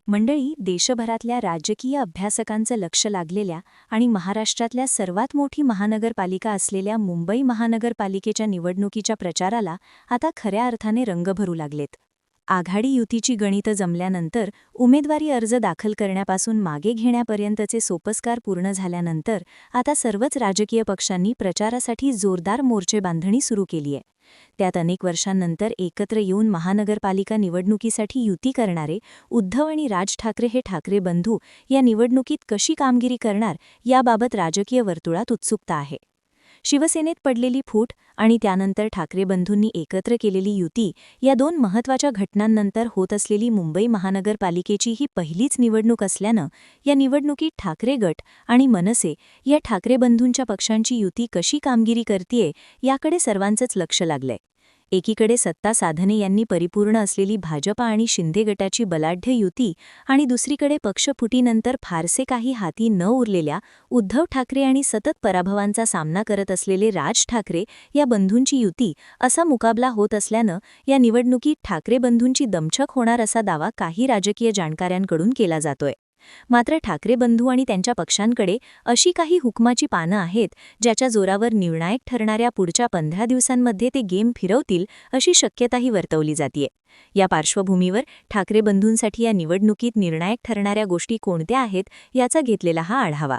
मंडळी, देशभरातल्या राजकीय अभ्यासकांचं लक्ष लागलेल्या आणि महाराष्ट्रातल्या सर्वात मोठी महानगरपालिका असलेल्या मुंबई महानगरपालिकेच्या निवडणुकीच्या प्रचाराला आता खऱ्या अर्थाने रंग भरू लागलेत. आघाडी युतीची गणितं जमल्यानंतर, उमेदवारी अर्ज दाखल करण्यापासून मागे घेण्यापर्यंतचे सोपस्कार पूर्ण झाल्यानंतर आता सर्वच राजकीय पक्षांनी प्रचारासाठी जोरदार मोर्चेबांधणी सुरू केली आहे. त्यात अनेक वर्षांनंतर एकत्र येऊन महानगरपालिका निवडणुकीसाठी युती करणारे उद्धव आणि राज ठाकरे हे ठाकरे बंधू या निवडणुकीत कशी कामगिरी करणार याबाबत राजकीय वर्तुळात उत्सुकता आहे. शिवसेनेत पडलेली फूट आणि त्यानंतर ठाकरे बंधूंनी एकत्र केलेली युती या दोन महत्त्वाच्या घटनांनंतर होत असलेली मुंबई महानगरपालिकेची ही पहिलीच निवडणूक असल्यानं या निवडणुकीत ठाकरे गट आणि मनसे या ठाकरे बंधूंच्या पक्षांची युती कशी कामगिरी करतेय याकडे सर्वांचंच लक्ष लागलंय. एकीकडे सत्ता साधने यांनी परिपूर्ण असलेली भाजपा आणि शिंदे गटाची बलाढ्य युती आणि दुसरीकडे पक्षफुटीनंतर फारसे काही हाती न उरलेल्या उद्धव ठाकरे आणि सतत पराभवांचा सामना करत असलेले राज ठाकरे या बंधूंची युती असा मुकाबला होत असल्यानं या निवडणुकीत ठाकरे बंधूंची दमछक होणार असा दावा काही राजकीय जाणकारांकडून केला जातोय. मात्र ठाकरे बंधू आणि त्यांच्या पक्षांकडे अशी काही हुकमाची पानं आहेत ज्याच्या जोरावर निर्णायक ठरणाऱ्या पुढच्या 15 दिवसांमध्ये ते गेम फिरवतील अशी शक्यताही वर्तवली जातीये. या पार्श्वभूमीवर ठाकरे बंधूंसाठी या निवडणुकीत निर्णायक ठरणाऱ्या गोष्टी कोणत्या आहेत याचा घेतलेला हा आढावा.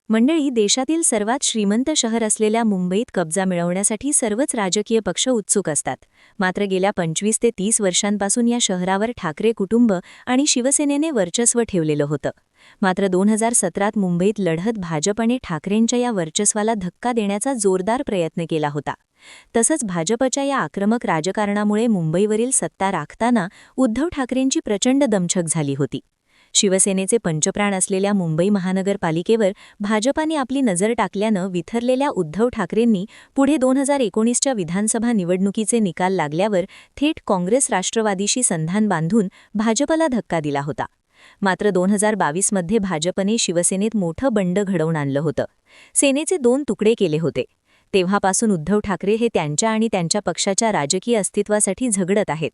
मंडळी, देशातील सर्वात श्रीमंत शहर असलेल्या मुंबईत कब्जा मिळवण्यासाठी सर्वच राजकीय पक्ष उत्सुक असतात. मात्र गेल्या 25 ते 30 वर्षांपासून या शहरावर ठाकरे कुटुंब आणि शिवसेनेने वर्चस्व ठेवलेलं होतं. मात्र 2017त मुंबईत लढत भाजपने ठाकरेंच्या या वर्चस्वाला धक्का देण्याचा जोरदार प्रयत्न केला होता. तसंच भाजपच्या या आक्रमक राजकारणामुळे मुंबईवरील सत्ता राखताना उद्धव ठाकरेंची प्रचंड दमछक झाली होती. शिवसेनेचे पंचप्राण असलेल्या मुंबई महानगरपालिकेवर भाजपाने आपली नजर टाकल्यानं विथरलेल्या उद्धव ठाकरेंनी पुढे 2019च्या विधानसभा निवडणुकीचे निकाल लागल्यावर थेट काँग्रेस राष्ट्रवादीशी संधान बांधून भाजपला धक्का दिला होता. मात्र 2022मध्ये भाजपने शिवसेनेत मोठं बंड घडवून आणलं होतं. सेनेचे 2 तुकडे केले होते. तेव्हापासून उद्धव ठाकरे हे त्यांच्या आणि त्यांच्या पक्षाच्या राजकीय अस्तित्वासाठी झगडत आहेत.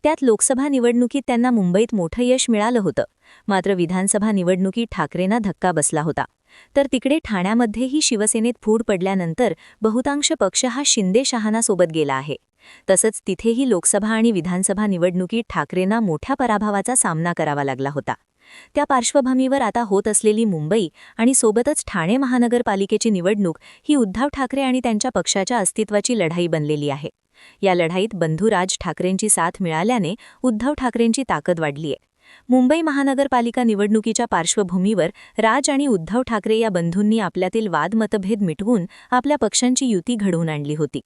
त्यात लोकसभा निवडणुकीत त्यांना मुंबईत मोठं यश मिळालं होतं. मात्र विधानसभा निवडणुकीत ठाकरेंना धक्का बसला होता. तर तिकडे ठाण्यामध्येही शिवसेनेत फूट पडल्यानंतर बहुतांश पक्ष हा शिंदे शहानासोबत गेला आहे. तसंच तिथेही लोकसभा आणि विधानसभा निवडणुकीत ठाकरेंना मोठ्या पराभवाचा सामना करावा लागला होता. त्या पार्श्वभूमीवर आता होत असलेली मुंबई आणि सोबतच ठाणे महानगरपालिकेची निवडणूक ही उद्धव ठाकरे आणि त्यांच्या पक्षाच्या अस्तित्वाची लढाई बनलेली आहे. या लढाईत बंधू राज ठाकरेंची साथ मिळाल्याने उद्धव ठाकरेंची ताकद वाढलीय. मुंबई महानगरपालिका निवडणुकीच्या पार्श्वभूमीवर राज आणि उद्धव ठाकरे या बंधूंनी आपल्यातील वादमतभेद मिटवून आपल्या पक्षांची युती घडवून आणली होती.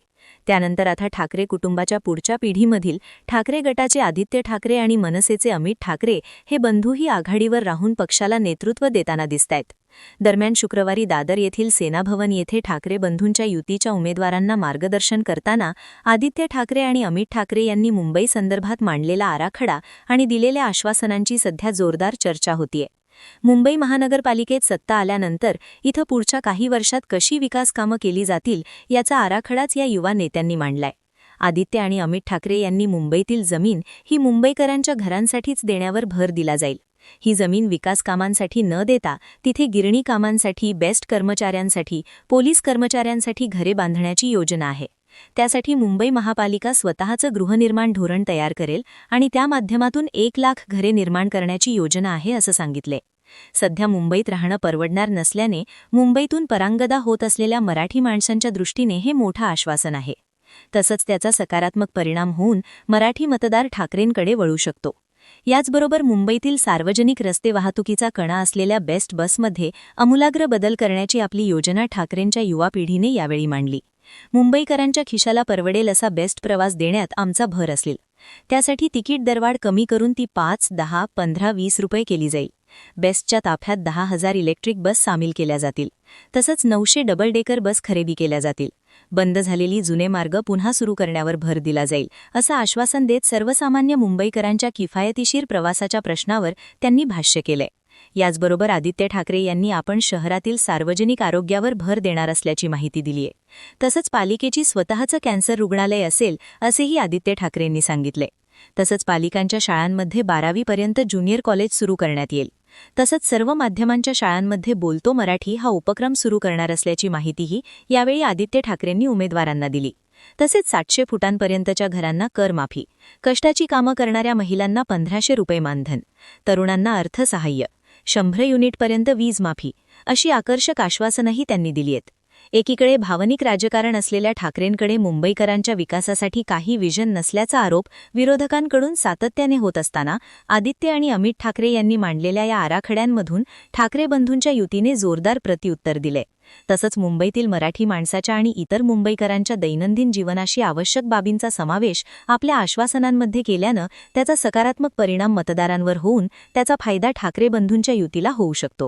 त्यानंतर आता ठाकरे कुटुंबाच्या पुढच्या पिढीमधील ठाकरे गटाचे आदित्य ठाकरे आणि मनसेचे अमित ठाकरे हे बंधूही आघाडीवर राहून पक्षाला नेतृत्व देताना दिसतायत. दरम्यान शुक्रवारी दादर येथील सेना भवन येथे ठाकरे बंधूंच्या युतीच्या उमेदवारांना मार्गदर्शन करताना आदित्य ठाकरे आणि अमित ठाकरे यांनी मुंबई संदर्भात मांडलेला आराखडा आणि दिलेल्या आश्वासनांची सध्या जोरदार चर्चा होतीये. मुंबई महानगरपालिकेत सत्ता आल्यानंतर इथं पुढच्या काही वर्षात कशी विकास कामं केली जातील याचा आराखडाच या युवा नेत्यांनी मांडलाय. आदित्य आणि अमित ठाकरे यांनी मुंबईतील जमीन ही मुंबईकरांच्या घरांसाठीच देण्यावर भर दिला जाईल. ही जमीन विकास कामांसाठी न देता तिथे गिरणी कामांसाठी, बेस्ट कर्मचाऱ्यांसाठी, पोलीस कर्मचाऱ्यांसाठी घरे बांधण्याची योजना आहे. त्यासाठी मुंबई महापालिका स्वतःचं गृहनिर्माण धोरण तयार करेल आणि त्या माध्यमातून 1 लाख घरे निर्माण करण्याची योजना आहे असं सांगितले. सध्या मुंबईत राहणं परवडणार नसल्याने मुंबईतून परांगदा होत असलेल्या मराठी माणसांच्या दृष्टीने हे मोठं आश्वासन आहे. तसंच त्याचा सकारात्मक परिणाम होऊन मराठी मतदार ठाकरेंकडे वळू शकतो. याचबरोबर मुंबईतील सार्वजनिक रस्ते वाहतुकीचा कणा असलेल्या बेस्ट बसमध्ये आमूलाग्र बदल करण्याची आपली योजना ठाकरेंच्या युवा पिढीने यावेळी मांडली. मुंबईकरांच्या खिशाला परवडेल असा बेस्ट प्रवास देण्यात आमचा भर असेल. त्यासाठी तिकीट दरवाढ कमी करून ती 5, 10, 15, 20 रुपये केली जाईल. बेस्टच्या ताफ्यात 10,000 इलेक्ट्रिक बस सामील केल्या जातील. तसंच 900 डबल डेकर बस खरेदी केल्या जातील. बंद झालेली जुने मार्ग पुन्हा सुरू करण्यावर भर दिला जाईल असं आश्वासन देत सर्वसामान्य मुंबईकरांच्या किफायतशीर प्रवासाच्या प्रश्नावर त्यांनी भाष्य केलंय. याचबरोबर आदित्य ठाकरे यांनी आपण शहरातील सार्वजनिक आरोग्यावर भर देणार असल्याची माहिती दिलीय. तसंच पालिकेची स्वतःचं कॅन्सर रुग्णालय असेल असेही आदित्य ठाकरेंनी सांगितले. तसंच पालिकांच्या शाळांमध्ये 12वीपर्यंत ज्युनियर कॉलेज सुरू करण्यात येईल. तसंच सर्व माध्यमांच्या शाळांमध्ये बोलतो मराठी हा उपक्रम सुरू करणार असल्याची माहितीही यावेळी आदित्य ठाकरेंनी उमेदवारांना दिली. तसेच 700 फुटांपर्यंतच्या घरांना करमाफी, कष्टाची कामं करणाऱ्या महिलांना 1500 रुपये मानधन, तरुणांना अर्थसहाय्य, 100 युनिटपर्यंत वीज माफी अशी आकर्षक आश्वासनंही त्यांनी दिली आहेत. एकीकडे भावनिक राजकारण असलेल्या ठाकरेंकडे मुंबईकरांच्या विकासासाठी काही विजन नसल्याचा आरोप विरोधकांकडून सातत्याने होत असताना आदित्य आणि अमित ठाकरे यांनी मांडलेल्या या आराखड्यांमधून ठाकरे बंधूंच्या युतीने जोरदार प्रत्युत्तर दिले. तसंच मुंबईतील मराठी माणसाच्या आणि इतर मुंबईकरांच्या दैनंदिन जीवनाशी आवश्यक बाबींचा समावेश आपल्या आश्वासनांमध्ये केल्यानं त्याचा सकारात्मक परिणाम मतदारांवर होऊन त्याचा फायदा ठाकरे बंधूंच्या युतीला होऊ शकतो.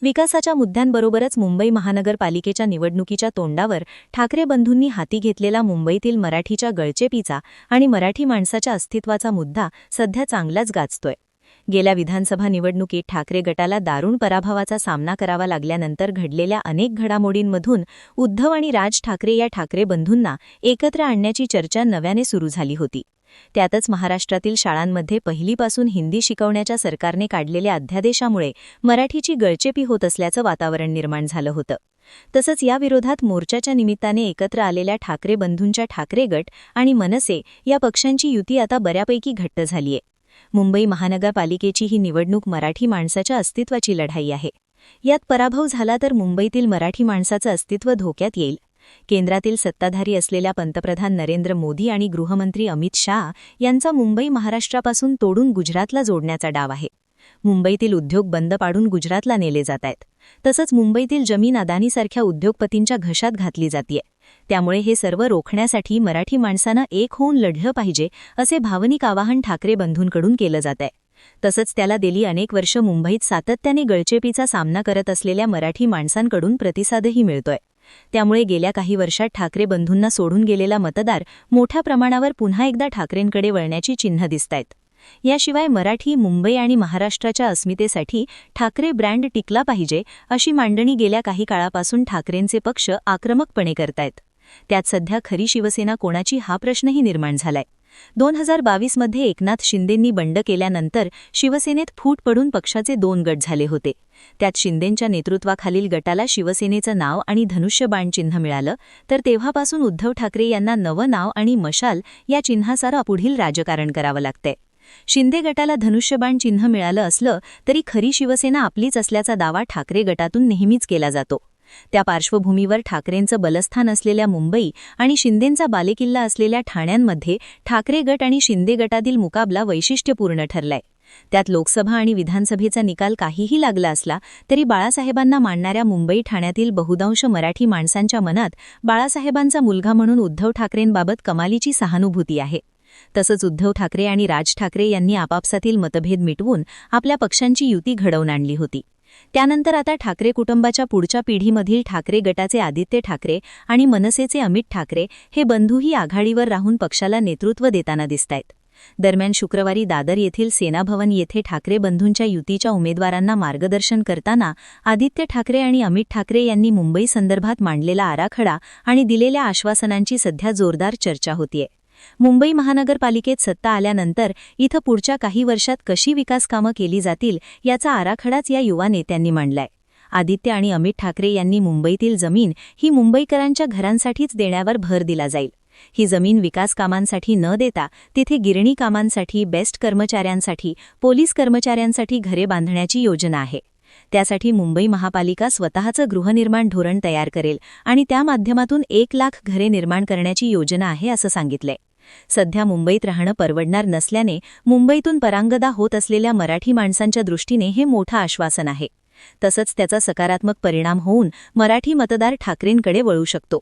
विकासाच्या मुद्द्यांबरोबरच मुंबई महानगरपालिकेच्या निवडणुकीच्या तोंडावर ठाकरे बंधूंनी हाती घेतलेला मुंबईतील मराठीच्या गळचेपीचा आणि मराठी माणसाच्या अस्तित्वाचा मुद्दा सध्या चांगलाच गाजतोय. गेल्या विधानसभा निवडणुकीत ठाकरे गटाला दारुण पराभवाचा सामना करावा लागल्यानंतर घडलेल्या अनेक घडामोडींमधून उद्धव आणि राज ठाकरे या ठाकरे बंधूंना एकत्र आणण्याची चर्चा नव्याने सुरू झाली होती. त्यातच महाराष्ट्रातील शाळांमध्ये पहिलीपासून हिंदी शिकवण्याच्या सरकारने काढलेल्या अध्यादेशामुळे मराठीची गळचेपी होत असल्याचं वातावरण निर्माण झालं होतं. तसंच या विरोधात मोर्चाच्या निमित्ताने एकत्र आलेल्या ठाकरे बंधूंच्या ठाकरे गट आणि मनसे या पक्षांची युती आता बऱ्यापैकी घट्ट झालीय. मुंबई महानगरपालिकेची ही निवडणूक मराठी माणसाच्या अस्तित्वाची लढाई आहे. यात पराभव झाला तर मुंबईतील मराठी माणसाचं अस्तित्व धोक्यात येईल. केंद्रातील सत्ताधारी असलेल्या पंतप्रधान नरेंद्र मोदी आणि गृहमंत्री अमित शाह यांचा मुंबई महाराष्ट्रापासून तोडून गुजरातला जोडण्याचा डाव आहे. मुंबईतील उद्योग बंद पाडून गुजरातला नेले जात आहेत. तसंच मुंबईतील जमीन अदानीसारख्या उद्योगपतींच्या घशात घातली जातीये. त्यामुळे हे सर्व रोखण्यासाठी मराठी माणसानं एक होऊन लढलं पाहिजे असे भावनिक आवाहन ठाकरे बंधूंकडून केलं जात आहे. तसंच त्याला गेली अनेक वर्ष मुंबईत सातत्याने गळचेपीचा सामना करत असलेल्या मराठी माणसांकडून प्रतिसादही मिळतोय. त्यामुळे गेल्या काही वर्षात ठाकरे बंधूंना सोडून गेलेला मतदार मोठ्या प्रमाणावर पुन्हा एकदा ठाकरेंकडे वळण्याची चिन्ह दिसतायत. याशिवाय मराठी, मुंबई आणि महाराष्ट्राच्या अस्मितेसाठी ठाकरे ब्रँड टिकला पाहिजे अशी मांडणी गेल्या काही काळापासून ठाकरेंचे पक्ष आक्रमकपणे करतायत. त्यात सध्या खरी शिवसेना कोणाची हा प्रश्नही निर्माण झालाय. 2022मध्ये एकनाथ शिंदेंनी बंड केल्यानंतर शिवसेनेत फूट पडून पक्षाचे 2 गट झाले होते. त्यात शिंदेंच्या नेतृत्वाखालील गटाला शिवसेनेचं नाव आणि धनुष्यबाण चिन्ह मिळालं, तर तेव्हापासून उद्धव ठाकरे यांना नवं नाव आणि मशाल या चिन्हासारं पुढील राजकारण करावं लागतंय. शिंदे गटाला धनुष्यबाण चिन्ह मिळालं असलं तरी खरी शिवसेना आपलीच असल्याचा दावा ठाकरे गटातून नेहमीच केला जातो. त्या पार्श्वभूमीवर ठाकरेंचं बलस्थान असलेल्या मुंबई आणि शिंदेंचा बालेकिल्ला असलेल्या ठाण्यांमध्ये ठाकरे गट आणि शिंदे गटातील मुकाबला वैशिष्ट्यपूर्ण ठरलाय. त्यात लोकसभा आणि विधानसभेचा निकाल काहीही लागला असला तरी बाळासाहेबांना मानणाऱ्या मुंबई ठाण्यातील बहुतांश मराठी माणसांच्या मनात बाळासाहेबांचा मुलगा म्हणून उद्धव ठाकरेंबाबत कमालीची सहानुभूती आहे. तसंच उद्धव ठाकरे आणि राज ठाकरे यांनी आपापसातील मतभेद मिटवून आपल्या पक्षांची युती घडवून आणली होती. त्यानंतर आता ठाकरे कुटुंबाच्या पुढच्या पिढीमधील ठाकरे गटाचे आदित्य ठाकरे आणि मनसेचे अमित ठाकरे हे बंधूही आघाडीवर राहून पक्षाला नेतृत्व देताना दिसतायत. दरम्यान शुक्रवारी दादर येथील सेना भवन येथे ठाकरे बंधूंच्या युतीच्या उमेदवारांना मार्गदर्शन करताना आदित्य ठाकरे आणि अमित ठाकरे यांनी मुंबई संदर्भात मांडलेला आराखडा आणि दिलेल्या आश्वासनांची सध्या जोरदार चर्चा होतीये. मुंबई महानगरपालिकेत सत्ता आल्यानंतर इथं पुढच्या काही वर्षात कशी विकास कामं केली जातील याचा आराखडाच या युवा नेत्यांनी मांडलाय. आदित्य आणि अमित ठाकरे यांनी मुंबईतील जमीन ही मुंबईकरांच्या घरांसाठीच देण्यावर भर दिला जाईल. ही जमीन विकास कामांसाठी न देता तिथे गिरणी कामांसाठी, बेस्ट कर्मचाऱ्यांसाठी, पोलीस कर्मचाऱ्यांसाठी घरे बांधण्याची योजना आहे. त्यासाठी मुंबई महापालिका स्वतःचं गृहनिर्माण धोरण तयार करेल आणि त्या माध्यमातून 1 लाख घरे निर्माण करण्याची योजना आहे असं सांगितलंय. सध्या मुंबईत राहणं परवडणार नसल्याने मुंबईतून परांगदा होत असलेल्या मराठी माणसांच्या दृष्टीने हे मोठं आश्वासन आहे. तसंच त्याचा सकारात्मक परिणाम होऊन मराठी मतदार ठाकरेंकडे वळू शकतो.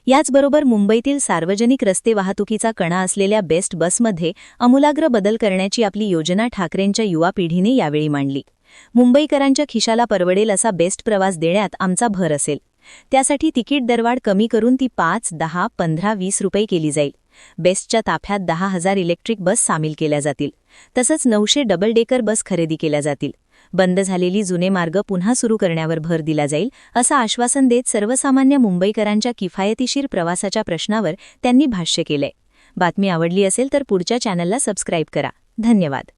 याचबरोबर मुंबईतील सार्वजनिक रस्ते वाहतुकीचा कणा असलेल्या बेस्ट बसमध्ये आमूलाग्र बदल करण्याची आपली योजना ठाकरेंच्या युवा पिढीने यावेळी मांडली. मुंबईकरांच्या खिशाला परवडेल असा बेस्ट प्रवास देण्यात आमचा भर असेल. त्यासाठी तिकीट दरवाढ कमी करून ती 5, 10, 15, 20 रुपये केली जाईल. बेस्टच्या ताफ्यात 10,000 इलेक्ट्रिक बस सामील केल्या जातील. तसंच 900 डबल डेकर बस खरेदी केल्या जातील. बंद झालेली जुने मार्ग पुन्हा सुरू करण्यावर भर दिला जाईल असं आश्वासन देत सर्वसामान्य मुंबईकरांच्या किफायतशीर प्रवासाच्या प्रश्नावर त्यांनी भाष्य केलंय. बातमी आवडली असेल तर पुढच्या चॅनलला सबस्क्राईब करा. धन्यवाद.